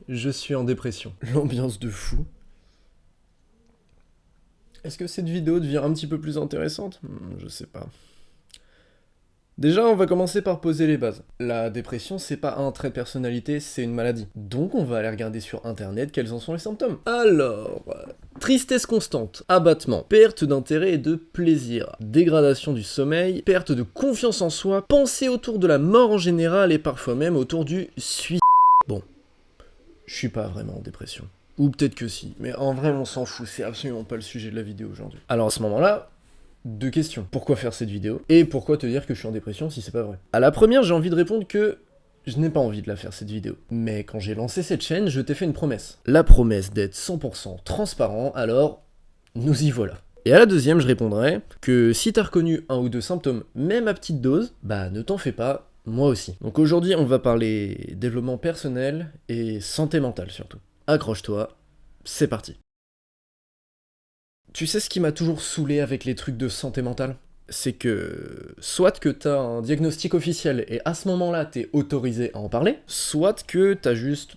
je suis en dépression. L'ambiance de fou. Est-ce que cette vidéo devient un petit peu plus intéressante? Je sais pas. Déjà, on va commencer par poser les bases. La dépression, c'est pas un trait de personnalité, c'est une maladie. Donc on va aller regarder sur internet quels en sont les symptômes. Alors, tristesse constante, abattement, perte d'intérêt et de plaisir, dégradation du sommeil, perte de confiance en soi, pensée autour de la mort en général et parfois même autour du suicide. Bon, je suis pas vraiment en dépression. Ou peut-être que si, mais en vrai on s'en fout, c'est absolument pas le sujet de la vidéo aujourd'hui. Alors à ce moment-là, deux questions. Pourquoi faire cette vidéo? Et pourquoi te dire que je suis en dépression si c'est pas vrai? À la première, j'ai envie de répondre que je n'ai pas envie de la faire cette vidéo. Mais quand j'ai lancé cette chaîne, je t'ai fait une promesse. La promesse d'être 100% transparent, alors nous y voilà. Et à la deuxième, je répondrai que si t'as reconnu un ou deux symptômes, même à petite dose, bah ne t'en fais pas, moi aussi. Donc aujourd'hui, on va parler développement personnel et santé mentale surtout. Accroche-toi, c'est parti. Tu sais ce qui m'a toujours saoulé avec les trucs de santé mentale? C'est que soit que t'as un diagnostic officiel et à ce moment-là t'es autorisé à en parler, soit que t'as juste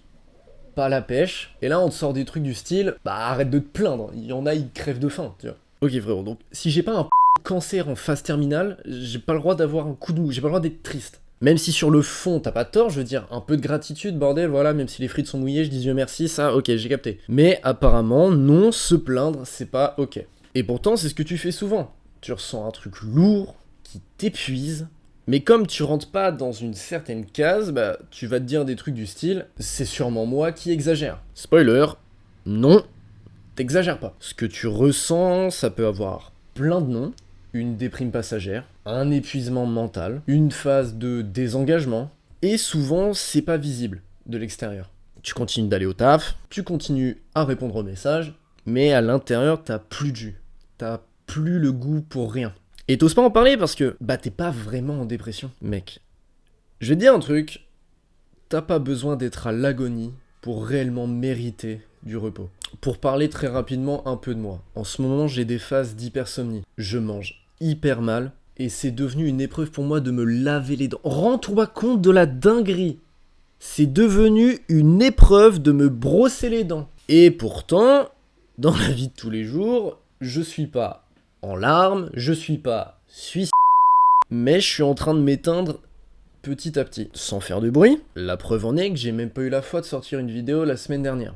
pas la pêche, et là on te sort des trucs du style bah arrête de te plaindre, il y en a ils crèvent de faim, tu vois. Ok frérot, donc si j'ai pas un cancer en phase terminale, j'ai pas le droit d'avoir un coup de mou, j'ai pas le droit d'être triste. Même si sur le fond t'as pas tort, je veux dire, un peu de gratitude, bordel, voilà, même si les frites sont mouillées, je dis Dieu merci, ça, ok, j'ai capté. Mais apparemment, non, se plaindre, c'est pas ok. Et pourtant, c'est ce que tu fais souvent. Tu ressens un truc lourd, qui t'épuise, mais comme tu rentres pas dans une certaine case, bah, tu vas te dire des trucs du style, c'est sûrement moi qui exagère. Spoiler, non, t'exagères pas. Ce que tu ressens, ça peut avoir plein de noms, une déprime passagère, un épuisement mental, une phase de désengagement, et souvent c'est pas visible de l'extérieur. Tu continues d'aller au taf, tu continues à répondre aux messages, mais à l'intérieur t'as plus de jus, t'as plus le goût pour rien. Et t'oses pas en parler parce que bah t'es pas vraiment en dépression, mec. Je vais te dire un truc, t'as pas besoin d'être à l'agonie pour réellement mériter du repos. Pour parler très rapidement un peu de moi, en ce moment j'ai des phases d'hypersomnie. Je mange hyper mal et c'est devenu une épreuve pour moi de me laver les dents. Rends-toi compte de la dinguerie. C'est devenu une épreuve de me brosser les dents. Et pourtant, dans la vie de tous les jours, je suis pas en larmes, je suis pas suicide, mais je suis en train de m'éteindre petit à petit, sans faire de bruit. La preuve en est que j'ai même pas eu la foi de sortir une vidéo la semaine dernière.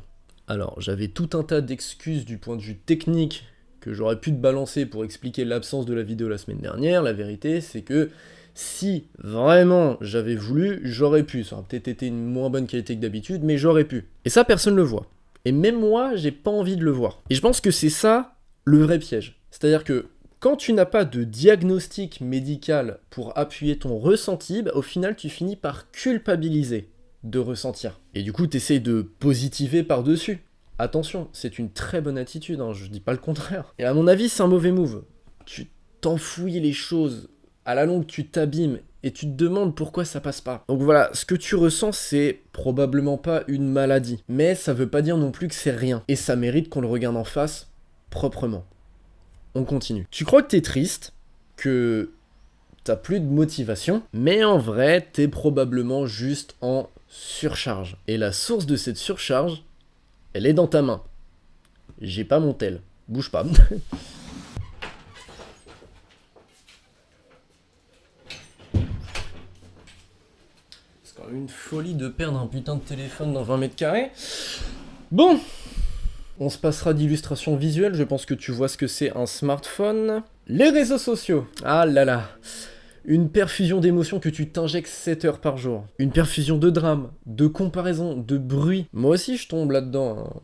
Alors, j'avais tout un tas d'excuses du point de vue technique que j'aurais pu te balancer pour expliquer l'absence de la vidéo la semaine dernière. La vérité, c'est que si vraiment j'avais voulu, j'aurais pu. Ça aurait peut-être été une moins bonne qualité que d'habitude, mais j'aurais pu. Et ça, personne le voit. Et même moi, j'ai pas envie de le voir. Et je pense que c'est ça le vrai piège. C'est-à-dire que quand tu n'as pas de diagnostic médical pour appuyer ton ressenti, bah, au final, tu finis par culpabiliser de ressentir. Et du coup, tu essayes de positiver par-dessus. Attention, c'est une très bonne attitude, hein, je dis pas le contraire. Et à mon avis, c'est un mauvais move. Tu t'enfouilles les choses, à la longue, tu t'abîmes et tu te demandes pourquoi ça passe pas. Donc voilà, ce que tu ressens, c'est probablement pas une maladie. Mais ça veut pas dire non plus que c'est rien. Et ça mérite qu'on le regarde en face proprement. On continue. Tu crois que t'es triste, que t'as plus de motivation, mais en vrai, t'es probablement juste en surcharge. Et la source de cette surcharge, elle est dans ta main. J'ai pas mon tel. Bouge pas. C'est quand même une folie de perdre un putain de téléphone dans 20 mètres carrés. Bon, on se passera d'illustrations visuelles, je pense que tu vois ce que c'est un smartphone. Les réseaux sociaux. Ah là là. Une perfusion d'émotions que tu t'injectes 7 heures par jour. Une perfusion de drame, de comparaison, de bruit. Moi aussi je tombe là-dedans, hein.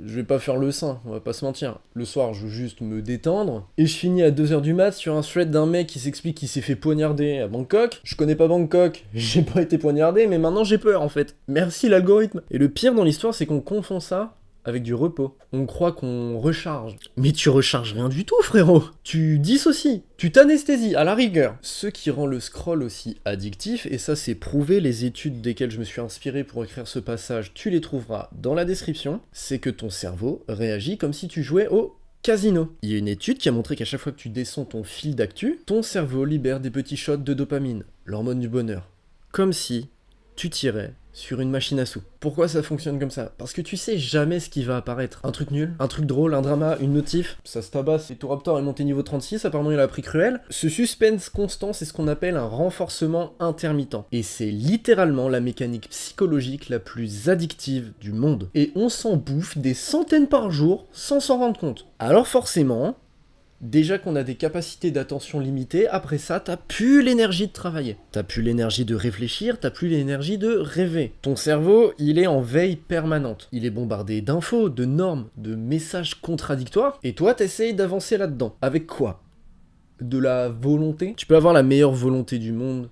Je vais pas faire le saint, on va pas se mentir. Le soir je veux juste me détendre. Et je finis à 2h du mat sur un thread d'un mec qui s'explique qu'il s'est fait poignarder à Bangkok. Je connais pas Bangkok, j'ai pas été poignardé, mais maintenant j'ai peur en fait. Merci l'algorithme. Et le pire dans l'histoire c'est qu'on confond ça avec du repos. On croit qu'on recharge. Mais tu recharges rien du tout, frérot. Tu dissocies, tu t'anesthésies, à la rigueur. Ce qui rend le scroll aussi addictif, et ça c'est prouvé, les études desquelles je me suis inspiré pour écrire ce passage, tu les trouveras dans la description, c'est que ton cerveau réagit comme si tu jouais au casino. Il y a une étude qui a montré qu'à chaque fois que tu descends ton fil d'actu, ton cerveau libère des petits shots de dopamine, l'hormone du bonheur. Comme si tu tirais sur une machine à sous. Pourquoi ça fonctionne comme ça? Parce que tu sais jamais ce qui va apparaître. Un truc nul, un truc drôle, un drama, une notif, ça se tabasse. Et Raptor est monté niveau 36, apparemment il a pris Cruel. Ce suspense constant, c'est ce qu'on appelle un renforcement intermittent. Et c'est littéralement la mécanique psychologique la plus addictive du monde. Et on s'en bouffe des centaines par jour sans s'en rendre compte. Alors forcément, déjà qu'on a des capacités d'attention limitées, après ça, t'as plus l'énergie de travailler. T'as plus l'énergie de réfléchir, t'as plus l'énergie de rêver. Ton cerveau, il est en veille permanente. Il est bombardé d'infos, de normes, de messages contradictoires, et toi, t'essayes d'avancer là-dedans. Avec quoi? De la volonté? Tu peux avoir la meilleure volonté du monde,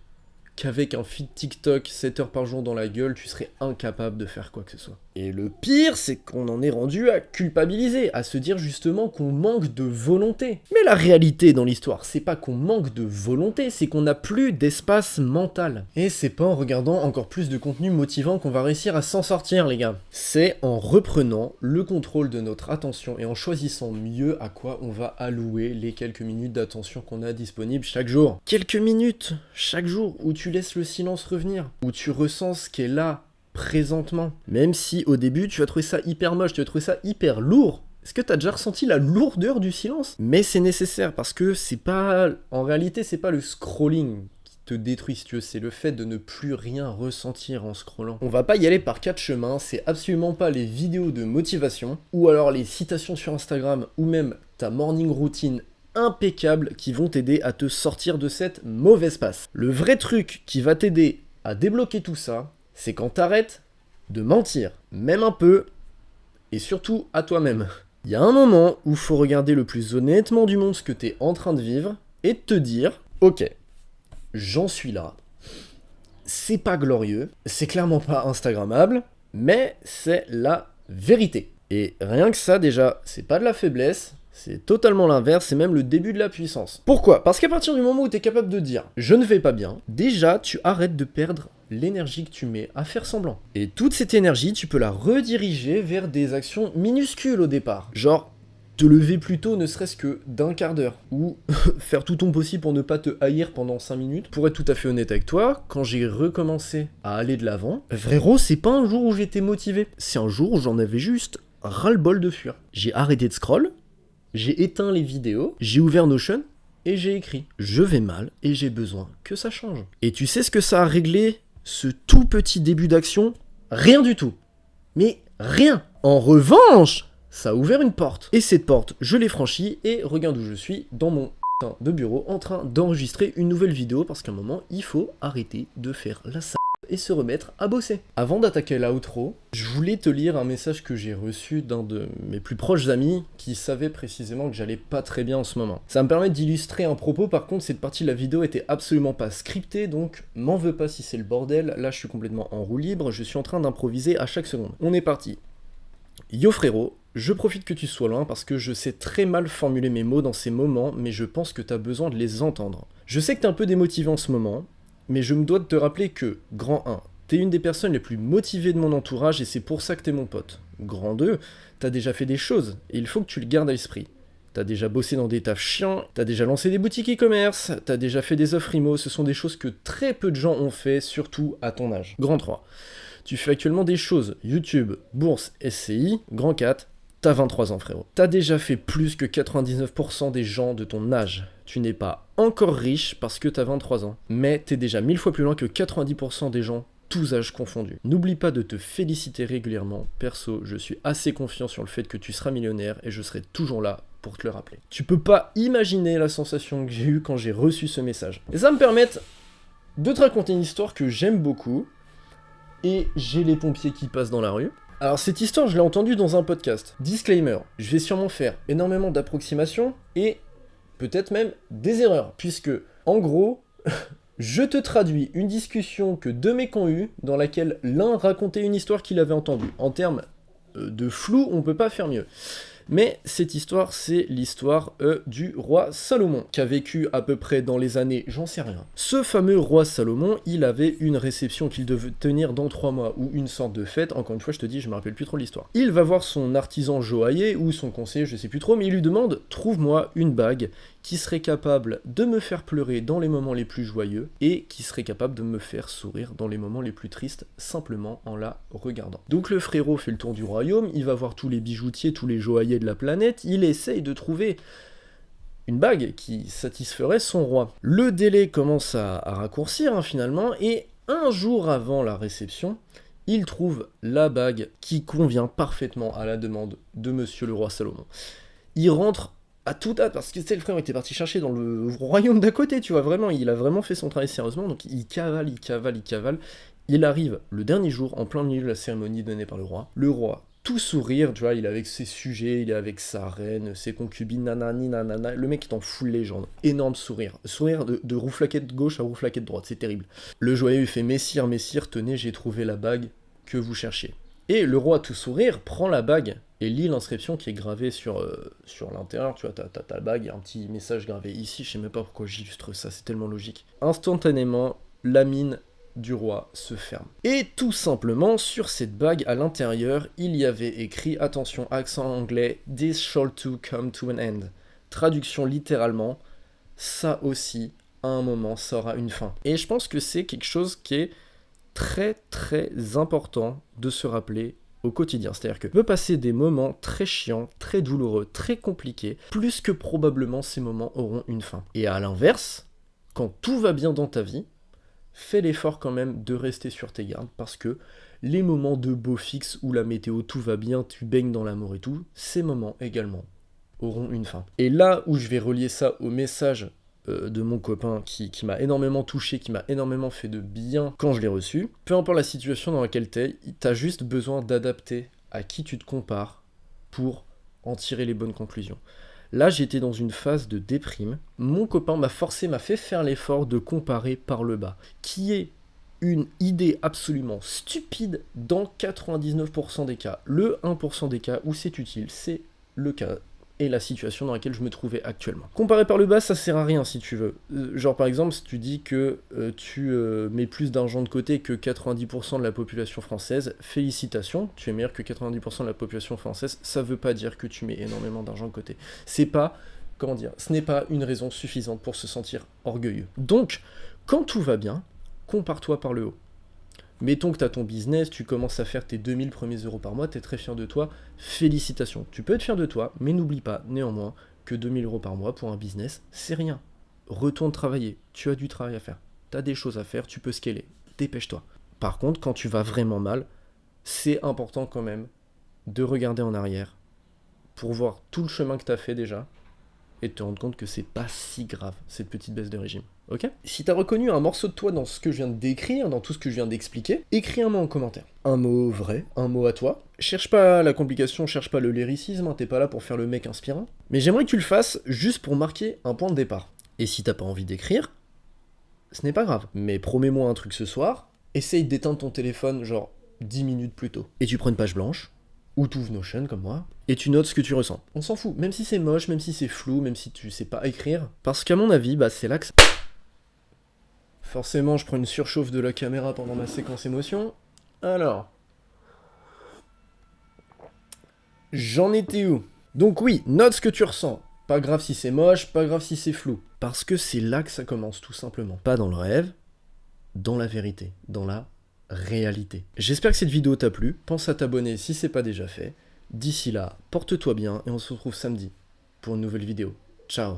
qu'avec un feed TikTok 7 heures par jour dans la gueule, tu serais incapable de faire quoi que ce soit. Et le pire, c'est qu'on en est rendu à culpabiliser, à se dire justement qu'on manque de volonté. Mais la réalité dans l'histoire, c'est pas qu'on manque de volonté, c'est qu'on n'a plus d'espace mental. Et c'est pas en regardant encore plus de contenu motivant qu'on va réussir à s'en sortir, les gars. C'est en reprenant le contrôle de notre attention et en choisissant mieux à quoi on va allouer les quelques minutes d'attention qu'on a disponibles chaque jour. Quelques minutes chaque jour où tu laisses le silence revenir, où tu ressens ce qui est là, présentement. Même si au début tu vas trouver ça hyper moche, tu vas trouver ça hyper lourd. Est-ce que t'as déjà ressenti la lourdeur du silence? Mais c'est nécessaire parce que c'est pas... En réalité, c'est pas le scrolling qui te détruit, si tu veux, c'est le fait de ne plus rien ressentir en scrollant. On va pas y aller par 4 chemins, c'est absolument pas les vidéos de motivation, ou alors les citations sur Instagram, ou même ta morning routine impeccable qui vont t'aider à te sortir de cette mauvaise passe. Le vrai truc qui va t'aider à débloquer tout ça, c'est quand t'arrêtes de mentir, même un peu, et surtout à toi-même. Il y a un moment où il faut regarder le plus honnêtement du monde ce que t'es en train de vivre, et te dire, ok, j'en suis là, c'est pas glorieux, c'est clairement pas instagrammable, mais c'est la vérité. Et rien que ça déjà, c'est pas de la faiblesse, c'est totalement l'inverse, c'est même le début de la puissance. Pourquoi? Parce qu'à partir du moment où tu es capable de dire « je ne vais pas bien », déjà tu arrêtes de perdre l'énergie que tu mets à faire semblant. Et toute cette énergie, tu peux la rediriger vers des actions minuscules au départ. Genre, te lever plus tôt ne serait-ce que d'un quart d'heure. Ou faire tout ton possible pour ne pas te haïr pendant 5 minutes. Pour être tout à fait honnête avec toi, quand j'ai recommencé à aller de l'avant, frérot, c'est pas un jour où j'étais motivé. C'est un jour où j'en avais juste ras-le-bol de fuir. J'ai arrêté de scroll, j'ai éteint les vidéos, j'ai ouvert Notion et j'ai écrit « Je vais mal et j'ai besoin que ça change ». Et tu sais ce que ça a réglé, ce tout petit début d'action? Rien du tout. Mais rien. En revanche, ça a ouvert une porte. Et cette porte, je l'ai franchie et regarde où je suis, dans mon putain de bureau, en train d'enregistrer une nouvelle vidéo parce qu'à un moment, il faut arrêter de faire la salle et se remettre à bosser. Avant d'attaquer l'outro, je voulais te lire un message que j'ai reçu d'un de mes plus proches amis qui savait précisément que j'allais pas très bien en ce moment. Ça me permet d'illustrer un propos, par contre cette partie de la vidéo était absolument pas scriptée, donc m'en veux pas si c'est le bordel, là je suis complètement en roue libre, je suis en train d'improviser à chaque seconde. On est parti. Yo frérot, je profite que tu sois loin parce que je sais très mal formuler mes mots dans ces moments, mais je pense que t'as besoin de les entendre. Je sais que t'es un peu démotivé en ce moment, mais je me dois de te rappeler que, grand 1, t'es une des personnes les plus motivées de mon entourage et c'est pour ça que t'es mon pote. Grand 2, t'as déjà fait des choses et il faut que tu le gardes à l'esprit. T'as déjà bossé dans des tafs chiants, t'as déjà lancé des boutiques e-commerce, t'as déjà fait des offres IMO, ce sont des choses que très peu de gens ont fait, surtout à ton âge. Grand 3, tu fais actuellement des choses, YouTube, bourse, SCI. Grand 4, t'as 23 ans frérot. T'as déjà fait plus que 99% des gens de ton âge. Tu n'es pas encore riche parce que t'as 23 ans, mais t'es déjà 1000 fois plus loin que 90% des gens, tous âges confondus. N'oublie pas de te féliciter régulièrement. Perso, je suis assez confiant sur le fait que tu seras millionnaire et je serai toujours là pour te le rappeler. Tu peux pas imaginer la sensation que j'ai eue quand j'ai reçu ce message. Et ça me permet de te raconter une histoire que j'aime beaucoup, et j'ai les pompiers qui passent dans la rue. Alors cette histoire, je l'ai entendue dans un podcast. Disclaimer, je vais sûrement faire énormément d'approximations et peut-être même des erreurs, puisque, en gros, je te traduis une discussion que deux mecs ont eue, dans laquelle l'un racontait une histoire qu'il avait entendue. En termes de flou, on peut pas faire mieux. Mais cette histoire, c'est l'histoire du roi Salomon, qui a vécu à peu près dans les années, j'en sais rien. Ce fameux roi Salomon, il avait une réception qu'il devait tenir dans 3 mois, ou une sorte de fête, encore une fois je te dis, je me rappelle plus trop l'histoire. Il va voir son artisan joaillier, ou son conseiller, je sais plus trop, mais il lui demande « Trouve-moi une bague qui serait capable de me faire pleurer dans les moments les plus joyeux, et qui serait capable de me faire sourire dans les moments les plus tristes, simplement en la regardant. » Donc le frérot fait le tour du royaume, il va voir tous les bijoutiers, tous les joailliers de la planète, il essaye de trouver une bague qui satisferait son roi. Le délai commence à raccourcir finalement, et un jour avant la réception, il trouve la bague qui convient parfaitement à la demande de monsieur le roi Salomon. Il rentre à toute hâte, parce que le frère était parti chercher dans le royaume d'à côté, tu vois, vraiment, il a vraiment fait son travail sérieusement, donc il cavale, il arrive le dernier jour, en plein milieu de la cérémonie donnée par le roi, tout sourire, tu vois, il est avec ses sujets, il est avec sa reine, ses concubines, nanani, nanana, le mec est en full légende, énorme sourire de rouflaquette gauche à rouflaquette droite, c'est terrible. Le joyeux lui fait « Messire, tenez, j'ai trouvé la bague que vous cherchiez ». Et le roi, tout sourire, prend la bague et lit l'inscription qui est gravée sur l'intérieur, tu vois, t'as la bague, il y a un petit message gravé ici, je sais même pas pourquoi j'illustre ça, c'est tellement logique. Instantanément, la mine du roi se ferme. Et tout simplement, sur cette bague, à l'intérieur, il y avait écrit, attention, accent anglais, « This shall too come to an end ». Traduction littéralement, ça aussi, à un moment, ça aura une fin. Et je pense que c'est quelque chose qui est très très important de se rappeler au quotidien. C'est-à-dire que tu peux passer des moments très chiants, très douloureux, très compliqués, plus que probablement ces moments auront une fin. Et à l'inverse, quand tout va bien dans ta vie, fais l'effort quand même de rester sur tes gardes, parce que les moments de beau fixe où la météo, tout va bien, tu baignes dans l'amour et tout, ces moments également auront une fin. Et là où je vais relier ça au message de mon copain qui m'a énormément touché, qui m'a énormément fait de bien quand je l'ai reçu, peu importe la situation dans laquelle t'as juste besoin d'adapter à qui tu te compares pour en tirer les bonnes conclusions. Là, j'étais dans une phase de déprime. Mon copain m'a fait faire l'effort de comparer par le bas, qui est une idée absolument stupide dans 99% des cas. Le 1% des cas où c'est utile, c'est le cas et la situation dans laquelle je me trouvais actuellement. Comparer par le bas, ça sert à rien si tu veux. Genre par exemple, si tu dis que tu mets plus d'argent de côté que 90% de la population française, félicitations, tu es meilleur que 90% de la population française, ça veut pas dire que tu mets énormément d'argent de côté. C'est pas, comment dire, ce n'est pas une raison suffisante pour se sentir orgueilleux. Donc, quand tout va bien, compare-toi par le haut. Mettons que tu as ton business, tu commences à faire tes 2000 premiers euros par mois, tu es très fier de toi, félicitations. Tu peux être fier de toi, mais n'oublie pas néanmoins que 2000 euros par mois pour un business, c'est rien. Retourne travailler, tu as du travail à faire, tu as des choses à faire, tu peux scaler, dépêche-toi. Par contre, quand tu vas vraiment mal, c'est important quand même de regarder en arrière pour voir tout le chemin que tu as fait déjà et te rendre compte que c'est pas si grave, cette petite baisse de régime. Ok ? Si t'as reconnu un morceau de toi dans ce que je viens de décrire, dans tout ce que je viens d'expliquer, écris un mot en commentaire. Un mot vrai, un mot à toi. Cherche pas la complication, cherche pas le lyricisme, hein, t'es pas là pour faire le mec inspirant. Mais j'aimerais que tu le fasses juste pour marquer un point de départ. Et si t'as pas envie d'écrire, ce n'est pas grave. Mais promets-moi un truc ce soir, essaye d'éteindre ton téléphone genre 10 minutes plus tôt. Et tu prends une page blanche, ou t'ouvres Notion comme moi, et tu notes ce que tu ressens. On s'en fout, même si c'est moche, même si c'est flou, même si tu sais pas écrire, parce qu'à mon avis, c'est là que ça... Forcément, je prends une surchauffe de la caméra pendant ma séquence émotion. Alors... J'en étais où ? Donc oui, note ce que tu ressens. Pas grave si c'est moche, pas grave si c'est flou. Parce que c'est là que ça commence, tout simplement. Pas dans le rêve, dans la vérité, dans la réalité. J'espère que cette vidéo t'a plu, pense à t'abonner si c'est pas déjà fait. D'ici là, porte-toi bien et on se retrouve samedi pour une nouvelle vidéo. Ciao.